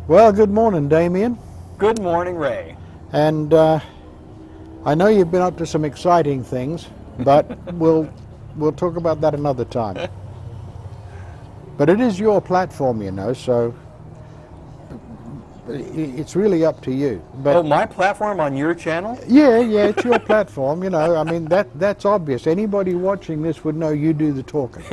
Well, good morning, Damian. Good morning, Ray. And I know you've been up to some exciting things, but we'll talk about that another time. But it is your platform, you know, so it's really up to you. But Oh, my platform on your channel? yeah, it's your platform, you know. I mean, that's obvious. Anybody watching this would know you do the talking.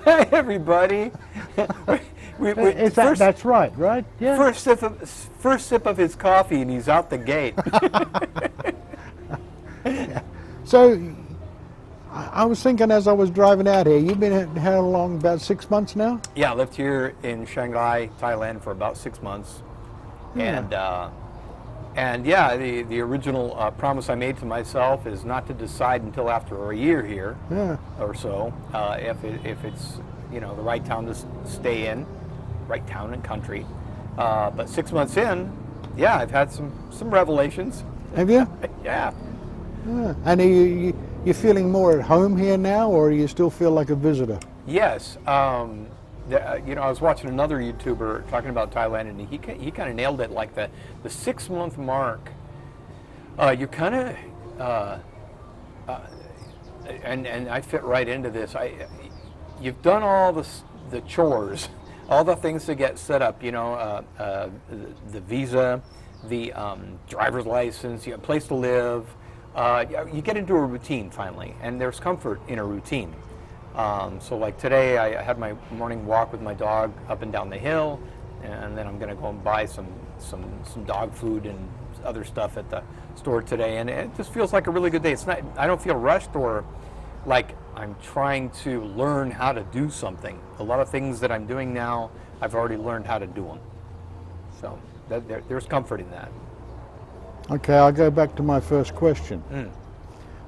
Hi, everybody. That's right, right? Yeah. First sip of his coffee, and he's out the gate. So I was thinking as I was driving out here, you've been how long? About 6 months now? Yeah, I lived here in Chiang Rai, Thailand, for about 6 months, Yeah. and yeah, the original promise I made to myself is not to decide until after a year here, Yeah. or so, if it's the right town to stay in, right town and country. But 6 months in, yeah, I've had some revelations. Have you? Yeah. Yeah. And are you feeling more at home here now, or do you still feel like a visitor? Yes. I was watching another YouTuber talking about Thailand, and he kind of nailed it. Like the 6 month mark, you kind of, and I fit right into this. You've done all the chores, all the things to get set up. The visa, the driver's license, a place to live. You get into a routine finally, and there's comfort in a routine. So like today, I had my morning walk with my dog up and down the hill, and then I'm going to go and buy some dog food and other stuff at the store today, and it just feels like a really good day. It's not, I don't feel rushed or like I'm trying to learn how to do something. A lot of things that I'm doing now, I've already learned how to do them. So there's comfort in that. Okay, I'll go back to my first question.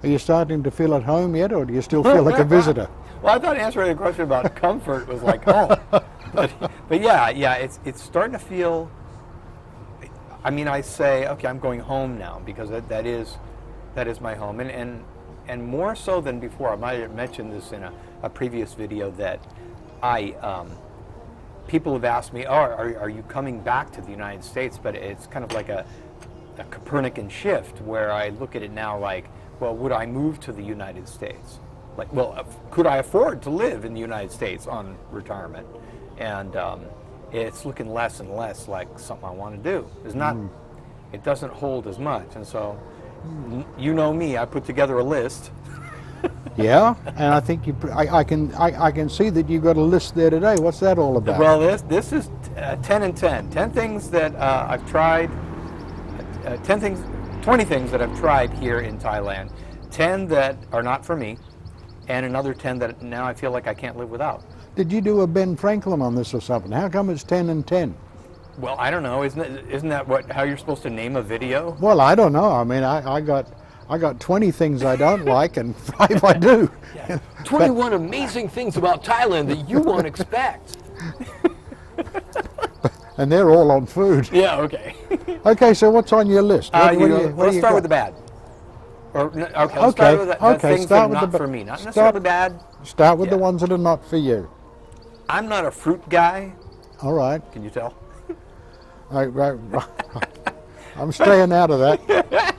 Are you starting to feel at home yet, or do you still feel like a visitor? Well, I thought answering the question about comfort was like home, but yeah, it's starting to feel. I mean, I say, okay, I'm going home now because that is my home, and more so than before. I might have mentioned this in a previous video that people have asked me, oh, are you coming back to the United States? But it's kind of like a Copernican shift where I look at it now like, well, would I move to the United States? Like, well, could I afford to live in the United States on retirement? And it's looking less and less like something I want to do. It's not. It doesn't hold as much, and so you know me. I put together a list. Yeah, and I think I can see that you've got a list there today. What's that all about? Well, this is 10 and 10. 10 things that I've tried. 20 things that I've tried here in Thailand. 10 that are not for me, and another 10 that now I feel like I can't live without. Did you do a Ben Franklin on this or something? How come it's 10 and 10? Well, I don't know. Isn't that how you're supposed to name a video? Well, I don't know. I mean, I got 20 things I don't like and 5 I do. Yeah. 21 amazing things about Thailand that you won't expect. And they're all on food. Yeah, okay. Okay, so what's on your list? Let's start with the bad. Let's start with the things that are not for me. Not necessarily bad. Start with the ones that are not for you. I'm not a fruit guy. All right. Can you tell? Right. I'm staying out of that.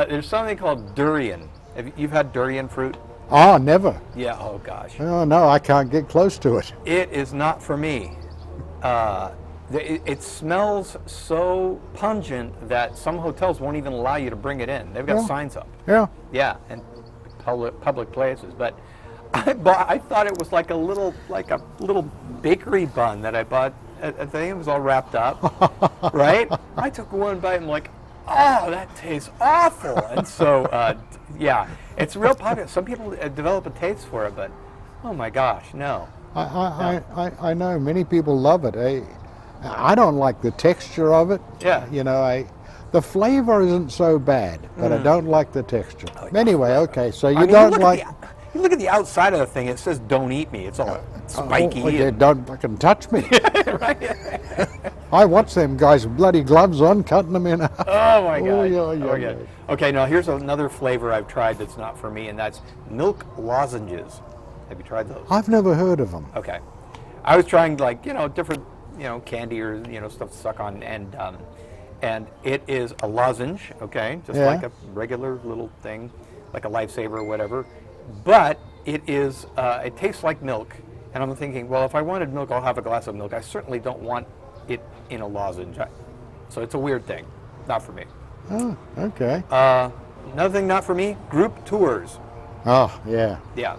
There's something called durian. You've had durian fruit? Oh, never. Yeah, oh gosh. Oh, no, I can't get close to it. It is not for me. It smells so pungent that some hotels won't even allow you to bring it in. They've got signs up. Yeah. Yeah, and public places. But I thought it was like a little bakery bun that I bought. I think it was all wrapped up, right? I took one bite and I'm like, oh, that tastes awful. And so, yeah, it's real popular. Some people develop a taste for it, but oh my gosh, no. I know many people love it. I don't like the texture of it. Yeah. You know, the flavor isn't so bad, but I don't like the texture. Anyway, okay, so you don't like. You look at the outside of the thing. It says "Don't eat me." It's all spiky. Don't fucking touch me. Right. I watch them guys with bloody gloves on, cutting them in. Oh my god. Oh, yeah. Okay, now here's another flavor I've tried that's not for me, and that's milk lozenges. Have you tried those? I've never heard of them. Okay. I was trying like different candy or stuff to suck on, and it is a lozenge, okay, just Yeah. like a regular little thing, like a Lifesaver or whatever, but it tastes like milk, and I'm thinking, well, if I wanted milk, I'll have a glass of milk. I certainly don't want it in a lozenge, so it's a weird thing, not for me. Oh, okay. Another thing not for me, group tours. Oh, yeah. Yeah.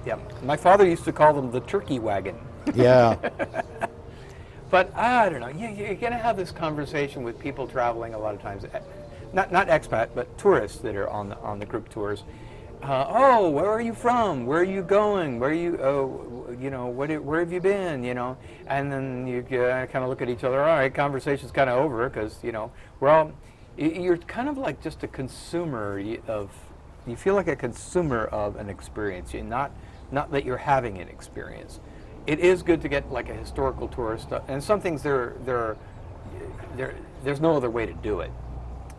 Yeah. My father used to call them the turkey wagon. Yeah. But I don't know. You're going to have this conversation with people traveling a lot of times. Not expat, but tourists that are on the group tours. Oh, where are you from? Where are you going? Where are you? Oh, where have you been? And then you kind of look at each other. All right, conversation's kind of over because we're all. You're kind of like just a consumer of. You feel like a consumer of an experience. Not that you're having an experience. It is good to get like a historical tourist, and some things there's no other way to do it.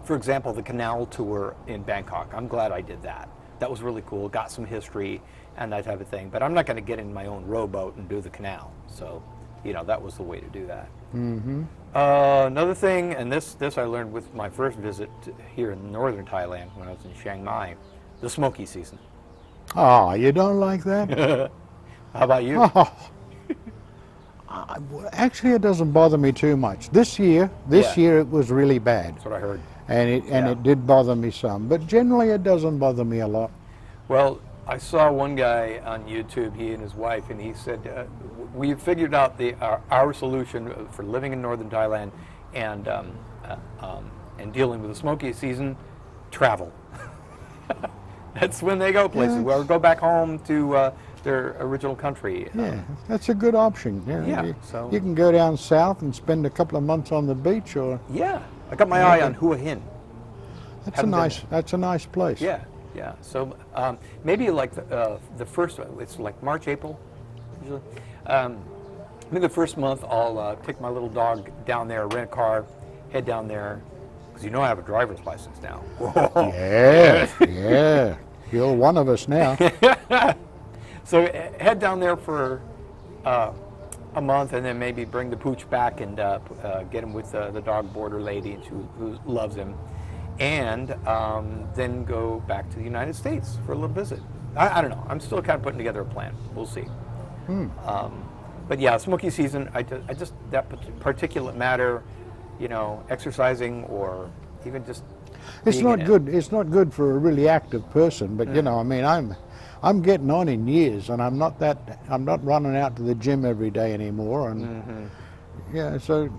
For example, the canal tour in Bangkok. I'm glad I did that. That was really cool. Got some history and that type of thing. But I'm not going to get in my own rowboat and do the canal. So, that was the way to do that. Mm-hmm. Another thing, and this I learned with my first visit here in northern Thailand when I was in Chiang Rai, the smoky season. Oh, you don't like that? How about you? Oh. Actually, it doesn't bother me too much. This year it was really bad. That's what I heard. And it did bother me some, but generally it doesn't bother me a lot. Well, I saw one guy on YouTube, he and his wife, and he said, we figured out our solution for living in northern Thailand and dealing with the smoky season, travel. That's when they go places, Yeah. or go back home to their original country. Yeah, that's a good option. Yeah, You can go down south and spend a couple of months on the beach, or Yeah, I got my eye on Hua Hin. that's a nice place. Yeah. So maybe like the first, it's like March, April, usually. Maybe the first month I'll take my little dog down there, rent a car, head down there, because I have a driver's license now. Yeah. You're one of us now. So head down there for a month, and then maybe bring the pooch back and get him with the dog boarder lady who loves him, and then go back to the United States for a little visit. I don't know. I'm still kind of putting together a plan. We'll see. But yeah, smoky season. I just that particulate matter, exercising or even just. It's not good. It's not good for a really active person. But I'm getting on in years, and I'm not running out to the gym every day anymore. And so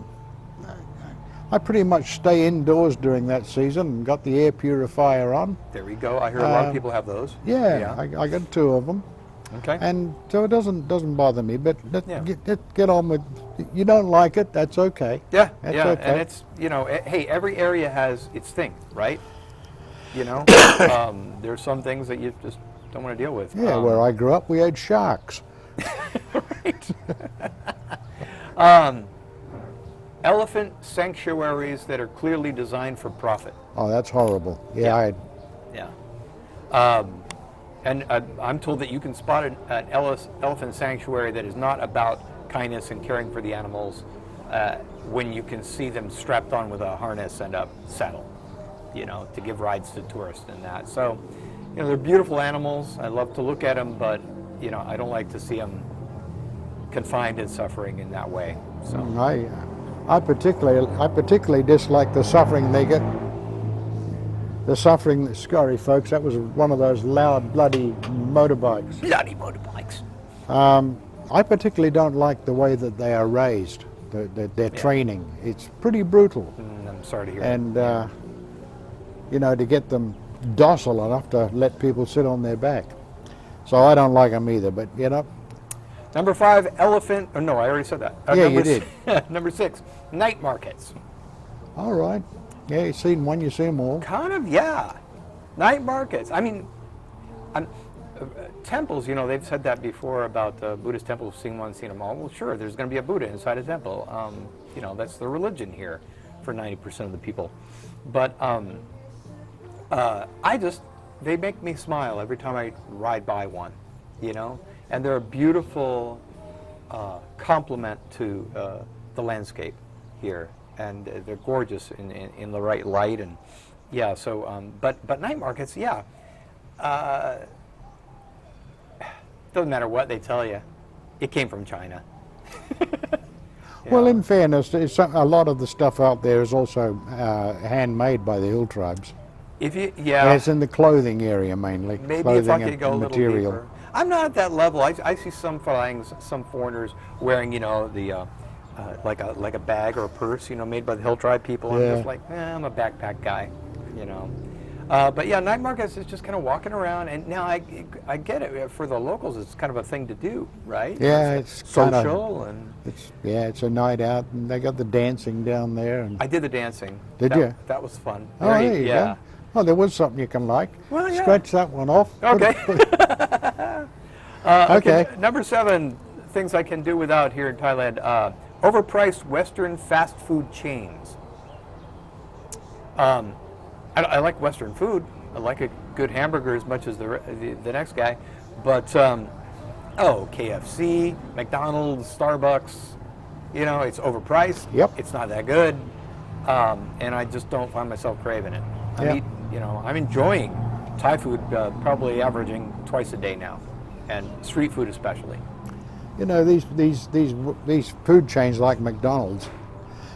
I pretty much stay indoors during that season and got the air purifier on. There we go. I hear a lot of people have those. Yeah. I got 2 of them. Okay. And so it doesn't bother me. But let's get on with. You don't like it? That's okay. Yeah. That's yeah. okay. And it's hey, every area has its thing, right? There's some things that you just don't want to deal with. Yeah, where I grew up, we had sharks. Right. Elephant sanctuaries that are clearly designed for profit. Oh, that's horrible. Yeah. Yeah. And I'm told that you can spot an elephant sanctuary that is not about kindness and caring for the animals when you can see them strapped on with a harness and a saddle, to give rides to tourists and that. So, they're beautiful animals. I love to look at them, but, I don't like to see them confined and suffering in that way. So I particularly dislike the suffering they get. The suffering, sorry folks, that was one of those loud, bloody motorbikes. Bloody motorbikes. I particularly don't like the way that they are raised, their training. It's pretty brutal. I'm sorry to hear and, to get them docile enough to let people sit on their back. So I don't like them either, but, Number 5, elephant, oh no, I already said that. Yeah, you did. Number 6, night markets. All right. Yeah, you've seen one, you see them all. Kind of, yeah. Night markets. I mean, temples, they've said that before about Buddhist temples, seen one, seen them all. Well, sure, there's going to be a Buddha inside a temple. That's the religion here for 90% of the people. But they make me smile every time I ride by one, and they're a beautiful complement to the landscape here, and they're gorgeous in the right light. And yeah, so but night markets, yeah. Doesn't matter what they tell you, it came from China. Well, in fairness, a lot of the stuff out there is also handmade by the hill tribes. If you, And it's in the clothing area mainly. Maybe clothing if I and could go a little material. deeper. I'm not at that level. I see some flags, some foreigners wearing, the like a bag or a purse, made by the hill tribe people. I'm Yeah. just like, I'm a backpack guy, But yeah, night markets is just kind of walking around, and now I get it. For the locals, it's kind of a thing to do, right? Yeah, it's kind of social, and it's a night out, and they got the dancing down there. And I did the dancing. Did you? That was fun. oh, there you yeah. go. Oh, there was something you can like. Well, yeah. Scratch that one off. Okay. Okay. Number 7 things I can do without here in Thailand. Overpriced Western fast food chains. I like Western food. I like a good hamburger as much as the next guy. But, KFC, McDonald's, Starbucks, it's overpriced. Yep. It's not that good. And I just don't find myself craving it. I'm enjoying Thai food, probably averaging twice a day now, and street food especially. These food chains like McDonald's,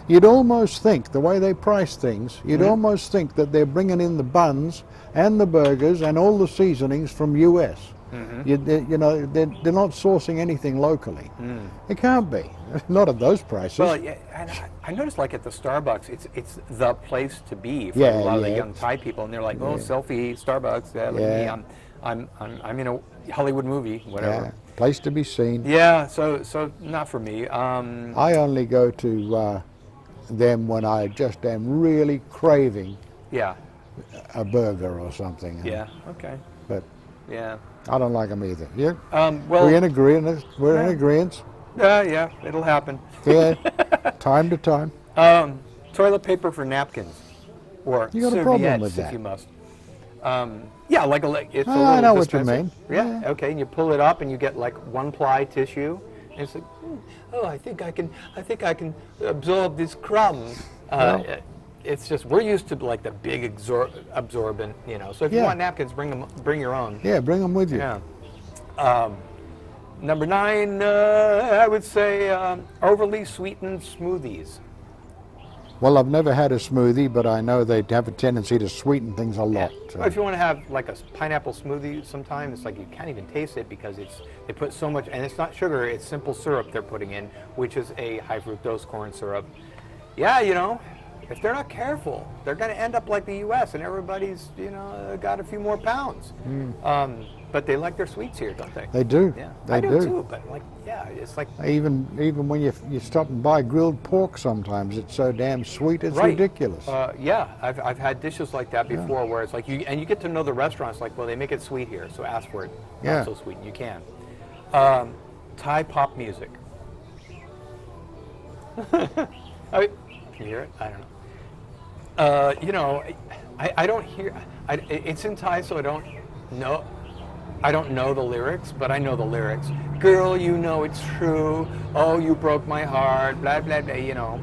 you'd almost think, the way they price things, you'd almost think that they're bringing in the buns and the burgers and all the seasonings from U.S. They're not sourcing anything locally. It can't be, not at those prices. Well, yeah, and I noticed, like at the Starbucks, it's the place to be for a lot of the young Thai people, and they're like, selfie, Starbucks, look at me, I'm in a Hollywood movie, whatever. Yeah, place to be seen. Yeah, so not for me. I only go to them when I just am really craving a burger or something. Yeah, okay. But yeah, I don't like them either. Yeah. Well, we're in agreement. We're in agreement. Yeah, it'll happen. Yeah, time to time. Toilet paper for napkins, or You got a problem serviettes with that? if you must. It's a little I know what you dispenser. mean. Yeah, okay, and you pull it up and you get like 1-ply tissue, and it's like, I think I can absorb this crumb. It's just, we're used to like the big absorbent, So if you want napkins, bring your own. Yeah, bring them with you. Yeah. Number 9, I would say overly sweetened smoothies. Well, I've never had a smoothie, but I know they have a tendency to sweeten things a lot. So. Well, if you want to have like a pineapple smoothie sometime, it's like you can't even taste it because they put so much, and it's not sugar, it's simple syrup they're putting in, which is a high fructose corn syrup. Yeah, if they're not careful, they're going to end up like the U.S. and everybody's, got a few more pounds. But they like their sweets here, don't they? They do. Yeah, I do too. But it's like even when you stop and buy grilled pork, sometimes it's so damn sweet it's ridiculous. I've had dishes like that before where it's like you get to know the restaurants, like, well, they make it sweet here, so ask for it. Not so sweet, and you can. Thai pop music. Can you hear it? I don't know. I don't hear. It's in Thai, so I don't know. I don't know the lyrics, but I know the lyrics. Girl, it's true. Oh, you broke my heart. Blah blah blah.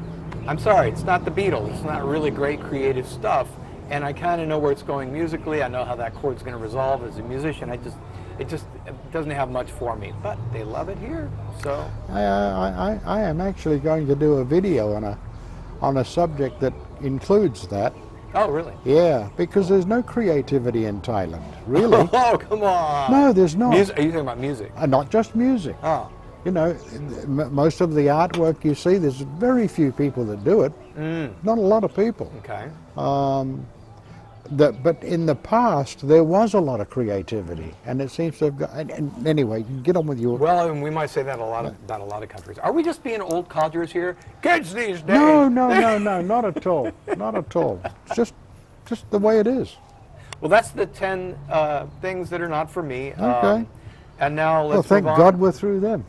I'm sorry, it's not the Beatles. It's not really great creative stuff, and I kind of know where it's going musically. I know how that chord's going to resolve as a musician. It doesn't have much for me, but they love it here. So I am actually going to do a video on a subject that includes that. Oh, really? Yeah, because there's no creativity in Thailand, really. Oh, come on. No, there's not. Are you talking about music? Not just music. Oh. Most of the artwork you see, there's very few people that do it. Not a lot of people. Okay. But in the past, there was a lot of creativity, and it seems to have got. And anyway, get on with your. Well, and we might say that about a lot of countries. Are we just being old codgers here? Kids these days. No, not at all. Not at all. It's just the way it is. Well, that's the 10 things that are not for me. Okay. And now let's. Well, thank move on. God we're through them.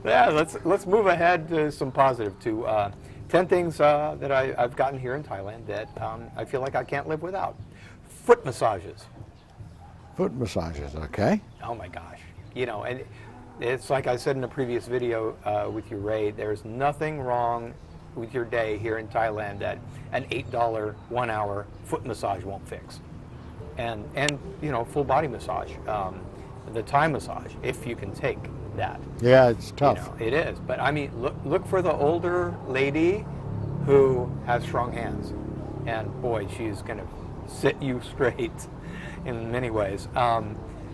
Yeah, let's move ahead to some positive. To 10 things that I've gotten here in Thailand that I feel like I can't live without. Foot massages. Foot massages, okay. Oh my gosh. And It's like I said in a previous video with you, Ray, there's nothing wrong with your day here in Thailand that an $8 1 hour foot massage won't fix. And you know, full body massage, the Thai massage, if you can take that. Yeah, it's tough. You know, it is. But I mean, look for the older lady who has strong hands. And boy, she's going to sit you straight in many ways.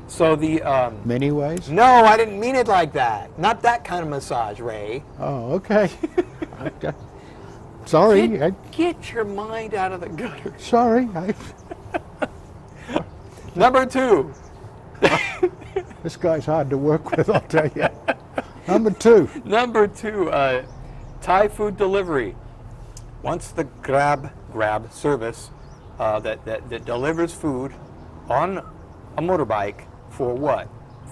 So the Many ways? no, I didn't mean it like that. Not that kind of massage, Ray. Oh, okay. Okay. Sorry. Get your mind out of the gutter. Sorry. Number 2. This guy's hard to work with, I'll tell you. Number 2. Number 2, Thai food delivery. Once the grab service that delivers food on a motorbike for what?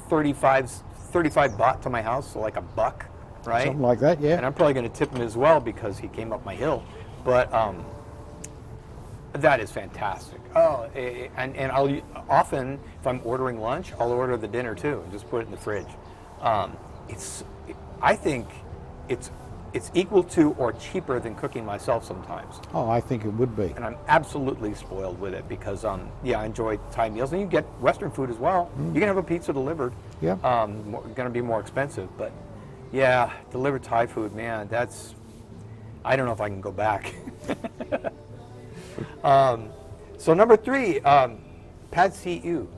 35 baht to my house, so like $1, right? Something like that, yeah. And I'm probably going to tip him as well because he came up my hill. But that is fantastic. Oh, and I'll often, if I'm ordering lunch, I'll order the dinner too and just put it in the fridge. I think it's equal to or cheaper than cooking myself sometimes. Oh, I think it would be. And I'm absolutely spoiled with it because, yeah, I enjoy Thai meals. And you get Western food as well. You can have a pizza delivered. Yeah. Going to be more expensive. But, yeah, delivered Thai food, man, I don't know if I can go back. So number 3, pad see ew.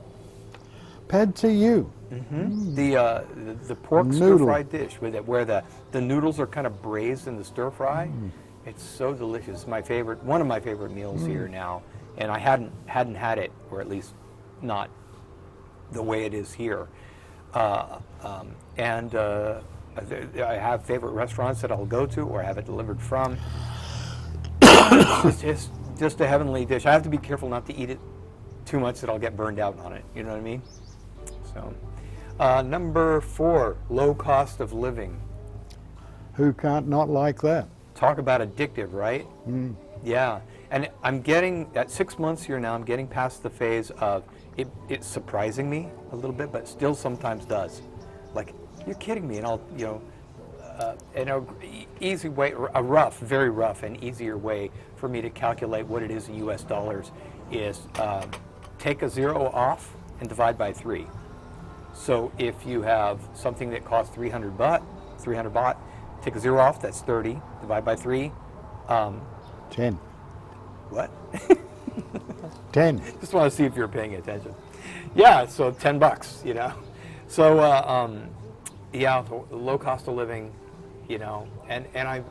Pad see ew. The pork Noodle. stir-fried dish where the noodles are kind of braised in the stir-fry. It's so delicious. One of my favorite meals here now, and I hadn't had it, or at least not the way it is here. And I have favorite restaurants that I'll go to or have it delivered from. It's just a heavenly dish. I have to be careful not to eat it too much that I'll get burned out on it. You know what I mean? So, number 4, low cost of living. Who can't not like that? Talk about addictive, right? Yeah. And I'm getting, at 6 months here now, I'm getting past the phase of it's surprising me a little bit, but still sometimes does. Like, you're kidding me, and I'll, you know, in a easy way, very rough and easier way for me to calculate what it is in US dollars is take a 0 off and divide by 3. So if you have something that costs 300 baht, take a 0 off, that's 30, divide by 3. 10. What? 10. Just want to see if you're paying attention. Yeah, so $10, you know. So, yeah, the low cost of living, you know, and I'm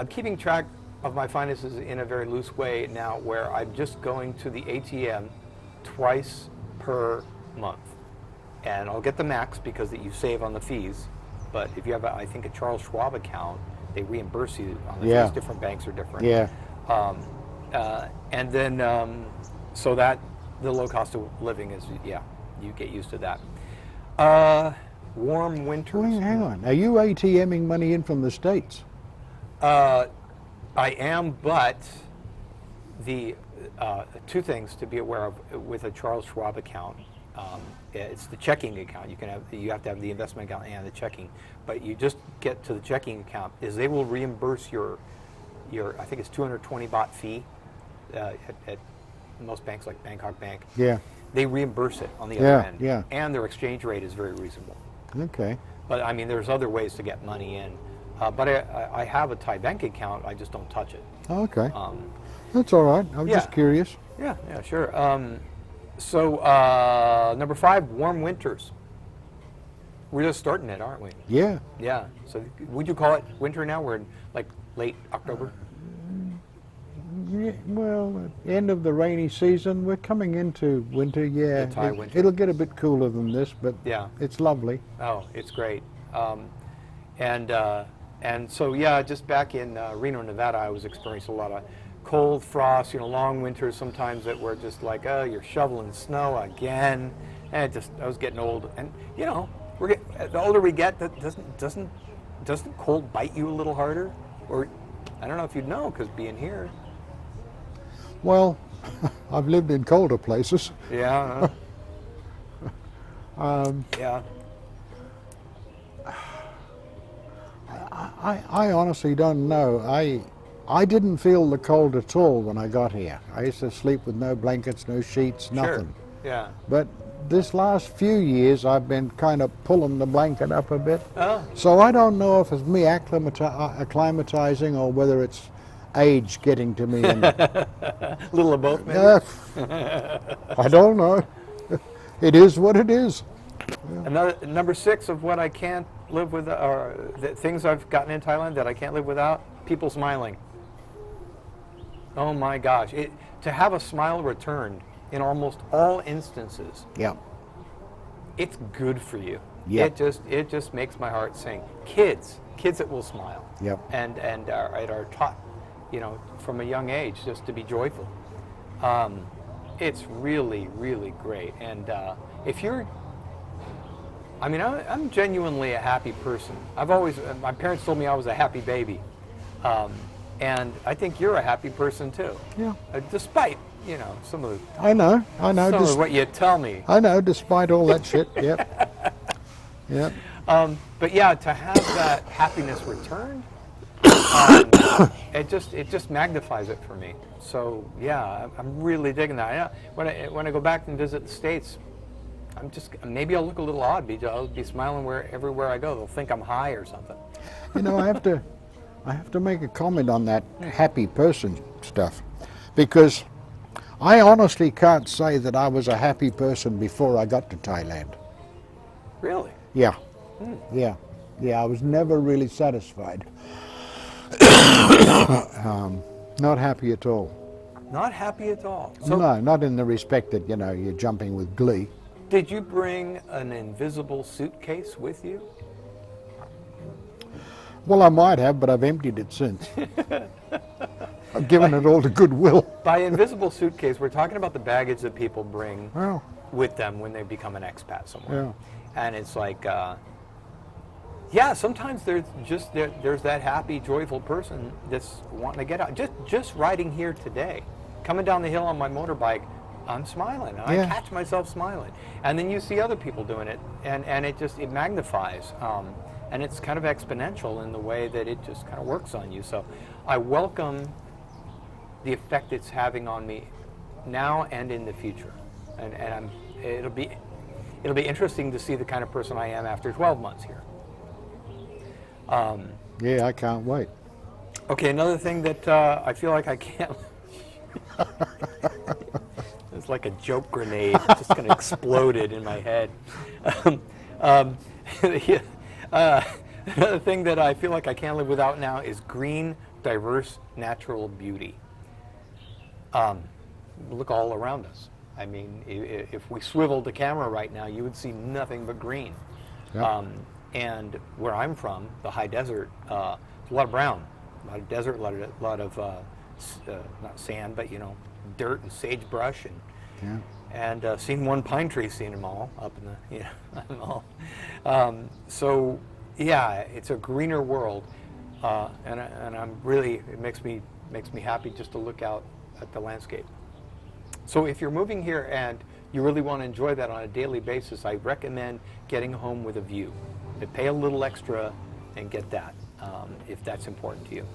keeping track of my finances in a very loose way now where I'm just going to the ATM twice per month. And I'll get the max because you save on the fees. But if you have, I think, a Charles Schwab account, they reimburse you on the fees. Different banks are different. Yeah. And then, so that the low cost of living is, yeah, you get used to that. Warm winters. Wait, hang on. Are you ATMing money in from the States? I am, but the 2 things to be aware of with a Charles Schwab account. It's the checking account. You have to have the investment account and the checking. But you just get to the checking account is they will reimburse your I think it's 220 baht fee at most banks like Bangkok Bank. Yeah. They reimburse it on the other end. Yeah. And their exchange rate is very reasonable. Okay. But I mean, there's other ways to get money in. But I have a Thai bank account. I just don't touch it. Okay. That's all right. I was just curious. Yeah, sure. So number 5, warm winters. We're just starting it, aren't we? Yeah. Yeah. So would you call it winter now? We're in like late October. Yeah, well, end of the rainy season. We're coming into winter. Yeah. The Thai winter. It'll get a bit cooler than this, but yeah, it's lovely. Oh, it's great. And so yeah, just back in Reno, Nevada, I was experiencing a lot of cold frost, you know, long winters sometimes that were just like, oh, you're shoveling snow again. And I was getting old. And, you know, the older we get, doesn't cold bite you a little harder? Or, I don't know if you'd know, because being here. Well, I've lived in colder places. Yeah. Yeah. I honestly don't know. I didn't feel the cold at all when I got here. I used to sleep with no blankets, no sheets, nothing. Sure. Yeah. But this last few years, I've been kind of pulling the blanket up a bit. Oh. So I don't know if it's me acclimatizing or whether it's age getting to me. And, Little of both, maybe. I don't know. It is what it is. Another number 6 of what I can't live with, or the things I've gotten in Thailand that I can't live without: people smiling. Oh my gosh! To have a smile returned in almost all instances, Yeah. it's good for you. Yeah. It just makes my heart sing. Kids that will smile. Yep. And are taught, from a young age just to be joyful. It's really, really great. And if you're, I'm genuinely a happy person. My parents told me I was a happy baby. And I think you're a happy person too. Yeah. Despite, some of I know. some of what you tell me. I know, despite all that shit. Yep. Yep. But yeah, to have that happiness returned, it just magnifies it for me. So yeah, I'm really digging that. When I go back and visit the States, maybe I'll look a little odd because I'll be smiling everywhere I go. They'll think I'm high or something. I have to make a comment on that happy person stuff, because I honestly can't say that I was a happy person before I got to Thailand. Really? Yeah. Yeah. I was never really satisfied. Not happy at all. Not happy at all. So No, not in the respect that, you're jumping with glee. did you bring an invisible suitcase with you? Well, I might have, but I've emptied it since. I've given it all to Goodwill. By invisible suitcase, we're talking about the baggage that people bring Well, with them when they become an expat somewhere. yeah. And it's like, sometimes there's that happy, joyful person that's wanting to get out. Just riding here today, coming down the hill on my motorbike, I'm smiling. I Yeah. catch myself smiling. And then you see other people doing it, and it magnifies. And it's kind of exponential in the way that it just kind of works on you. So I welcome the effect it's having on me now and in the future. And it'll be interesting to see the kind of person I am after 12 months here. Yeah, I can't wait. Okay, another thing that I feel like I can't. It's like a joke grenade, just kind of exploded in my head. Another thing that I feel like I can't live without now is green, diverse, natural beauty. Look all around us. I mean, if we swiveled the camera right now, you would see nothing but green. Yep. And where I'm from, the high desert, there's a lot of brown, a lot of desert, a lot of not sand, but dirt and sagebrush, and seen one pine tree, seen them all up in the mall. So yeah, it's a greener world, and I'm really, it makes me happy just to look out at the landscape. So if you're moving here and you really want to enjoy that on a daily basis, I recommend getting home with a view. Pay a little extra and get that, if that's important to you.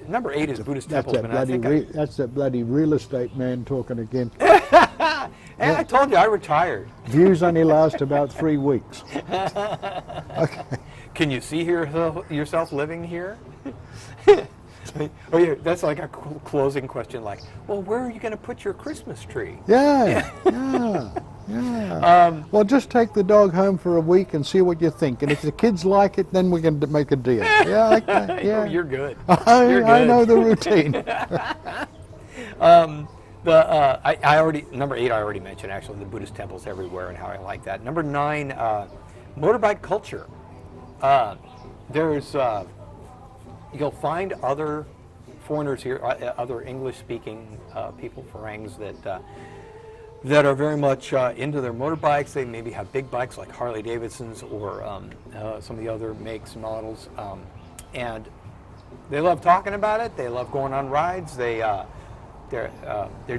Number 8 is Buddhist temples. That's that bloody real estate man talking again. Hey, I told you I retired. Views only last about 3 weeks. Okay. Can you see yourself living here? Oh yeah, that's like a closing question. Like, well, where are you going to put your Christmas tree? Yeah. Well, just take the dog home for a week and see what you think. And if the kids like it, then we can make a deal. Yeah, okay. Yeah. Oh, you're good. I know the routine. Number 8 I already mentioned, actually, the Buddhist temples everywhere and how I like that. Number 9, motorbike culture. You'll find other foreigners here, other English-speaking people, Farangs, that are very much into their motorbikes. They maybe have big bikes like Harley Davidsons or some of the other makes and models, and they love talking about it. They love going on rides. They're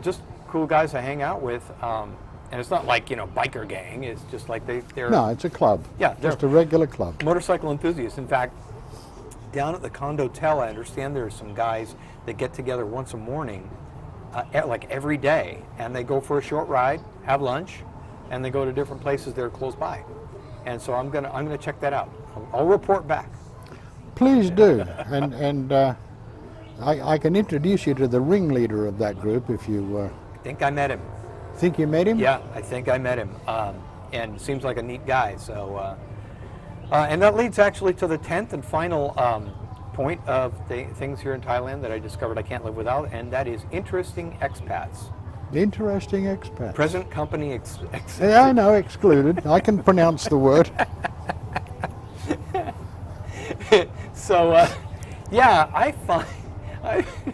just cool guys to hang out with, And it's not like, biker gang. It's just like they're No, it's a club. Yeah, just a regular club. motorcycle enthusiasts. In fact, down at the Condotel, I understand there are some guys that get together once a morning, like every day, and they go for a short ride, have lunch, and they go to different places that are close by. And so I'm gonna check that out. I'll report back. Please do, and I can introduce you to the ringleader of that group if you I think I met him. think you met him. Yeah, I think I met him, and seems like a neat guy. So, and that leads actually to the 10th and final point of things here in Thailand that I discovered I can't live without, and that is interesting expats. Interesting expat. Present company Yeah, I know, excluded. I can pronounce the word. So, yeah,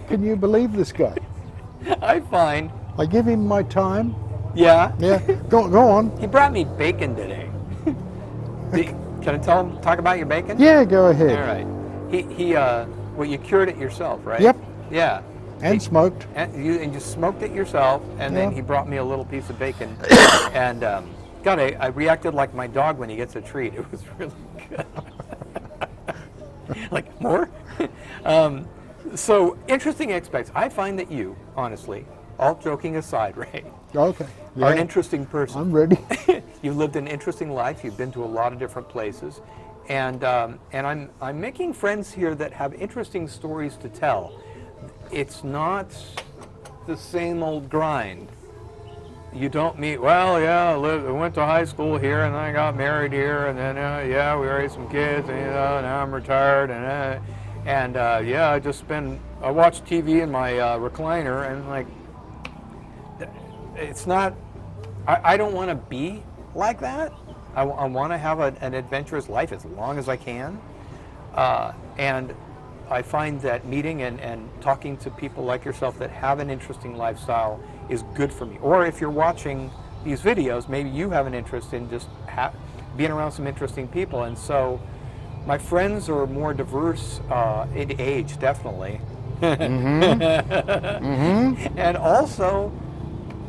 Can you believe this guy? I find, I give him my time. yeah. Yeah, go on. He brought me bacon today. Can I talk about your bacon? Yeah, go ahead. All right. Well, you cured it yourself, right? Yep. Yeah. And smoked. And you smoked it yourself, and then Yeah. he brought me a little piece of bacon. And God, I reacted like my dog when he gets a treat. It was really good. Like, more? So, interesting expats. I find that you, honestly, all joking aside, Ray, Okay. are an Yeah, interesting person. I'm ready. You've lived an interesting life. You've been to a lot of different places, and I'm making friends here that have interesting stories to tell. It's not the same old grind. You don't meet. Well, yeah, I went to high school here, and then I got married here, and then yeah, we raised some kids, and now I'm retired, and yeah, I watch TV in my recliner, and like, it's not. I don't want to be like that. I want to have an adventurous life as long as I can, and I find that meeting and talking to people like yourself that have an interesting lifestyle is good for me. Or if you're watching these videos, maybe you have an interest in just being around some interesting people. And so my friends are more diverse in age, definitely. Mm-hmm. Mm-hmm. And also,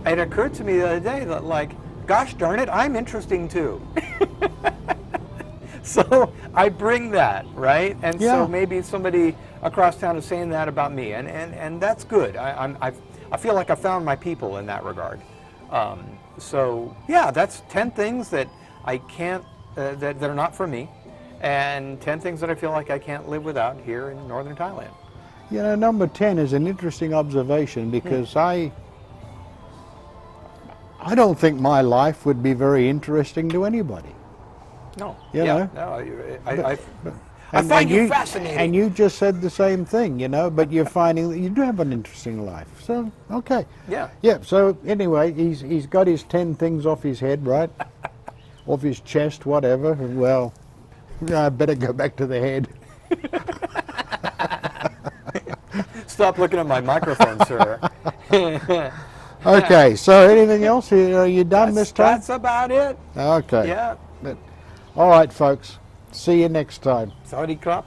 it occurred to me the other day that, like, gosh darn it, I'm interesting too. So I bring that, right? And Yeah. so maybe somebody across town is saying that about me, and that's good. I feel like I found my people in that regard. So yeah, that's 10 things that I can't, that are not for me, and 10 things that I feel like I can't live without here in northern Thailand. You know, number 10 is an interesting observation because I don't think my life would be very interesting to anybody. No, You know? no, I And- find and you fascinating. And you just said the same thing, you know, but you're finding that you do have an interesting life. So, okay. Yeah. Yeah, so anyway, he's got his 10 things off his head, right? Off his chest, whatever. Well, I better go back to the head. Stop looking at my microphone, sir. Okay, so anything else? Are you done this time? That's about it. Okay. Yeah. All right, folks. See you next time. Saudi crop.